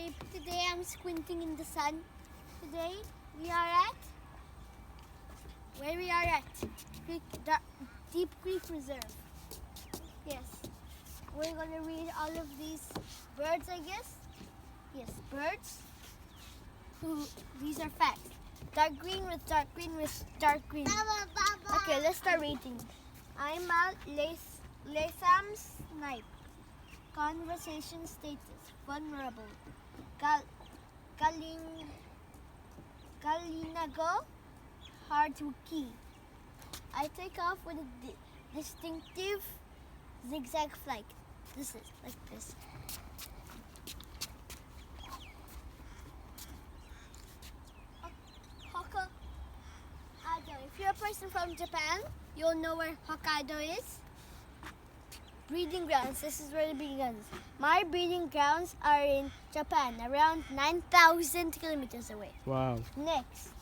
Okay, today I'm squinting in the sun. Today we are at where we are at Deep Creek Reserve. Yes, we're gonna read all of these birds, I guess. Yes, birds. These are facts. Dark green with dark green with dark green. Okay, let's start reading. I'm a Lasam snipe. Conversation status vulnerable. Galinago hard to key. I take off with a distinctive zigzag flight. This is like this. Hokkaido. If you're a person from Japan, you'll know where Hokkaido is. Breeding grounds. This is where the breeding grounds is. My breeding grounds are in Japan, around 9,000 kilometers away. Wow. Next.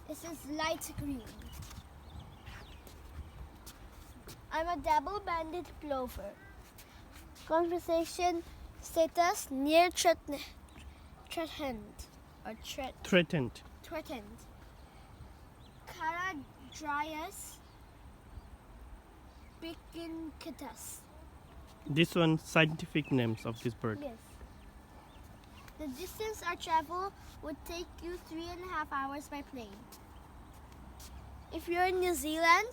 This is light green. I'm a double-banded plover. Conversation status near threatened. Threatened. Caradrias picincatus. This one scientific names of this bird. Yes. The distance our travel would take you 3.5 hours by plane. If you're in New Zealand,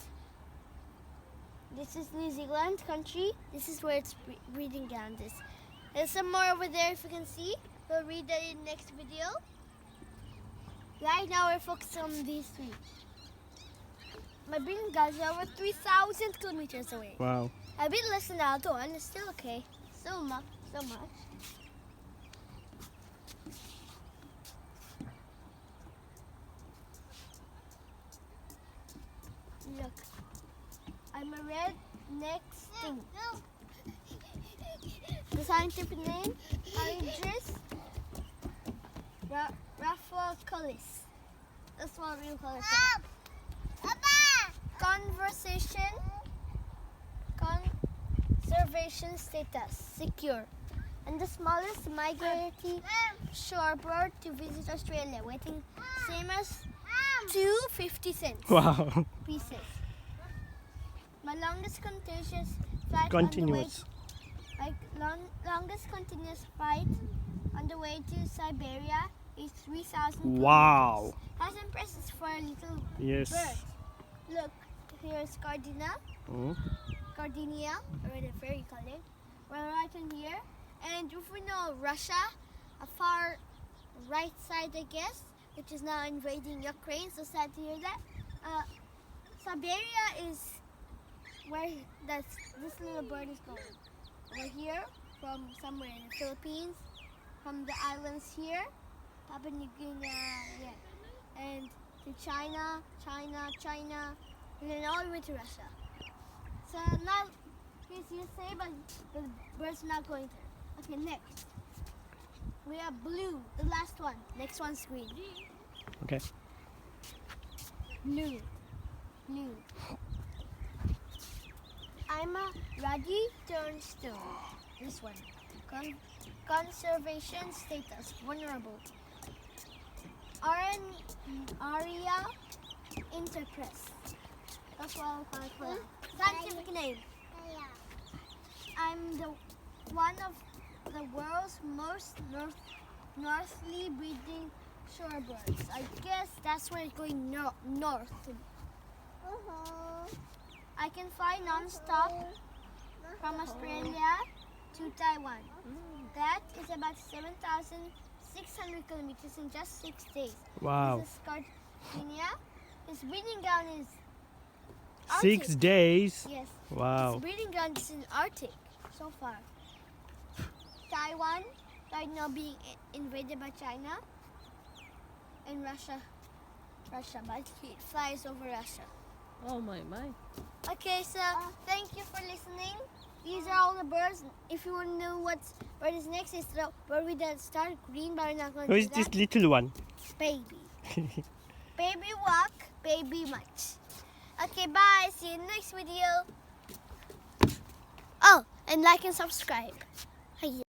this is New Zealand country. This is where its breeding ground is. There's some more over there if you can see. We'll read that in next video. Right now we're focused on these three. My breeding ground is over 3,000 kilometers away. Wow. A bit less than the other one. It's still okay. So much. Look, I'm a red-necked stink. The scientific name, Arib, Raphioculus. That's what we call it. Conservation status, secure. And the smallest migratory shorebird to visit Australia, weighing same as 250 cents. Wow. Pieces. My longest continuous flight Continuous. longest continuous flight on the way to Siberia is 3,000 Wow. kilometers. That's impressive for a little Yes. bird. Look, here's cardina. Cardinia, or whatever you call it. We're right in here. And if we know Russia, a far right side, I guess, which is now invading Ukraine, so sad to hear that. Siberia is where this little bird is going. We're here from somewhere in the Philippines, from the islands here, Papua New Guinea, yeah, and to China, and then all the way to Russia. So now, here's USA, but the bird's not going there. Okay, next. We have blue, the last one. Next one's green. Okay. Blue. I'm a ruddy turnstone. This one. Conservation status, vulnerable. Aria interpress. That's what I'll call it for now. Scientific name. I'm one of the world's most northerly breeding shorebirds. I guess that's where it's going north. I can fly non-stop from Australia to Taiwan. That is about 7,600 kilometers in just 6 days. Wow. This is Cardina. His breeding ground is Arctic. 6 days. Yes. Wow. His breeding ground is in Arctic so far. Taiwan, right now being invaded by China, and Russia, but it flies over Russia. Oh my. Okay, so thank you for listening. These are all the birds. If you want to know what bird is next, it's the bird with the start green, but we're not going to Who do is this that. little one? Baby. Baby walk, baby much. Okay, bye. See you in the next video. Oh, and like and subscribe. Hi.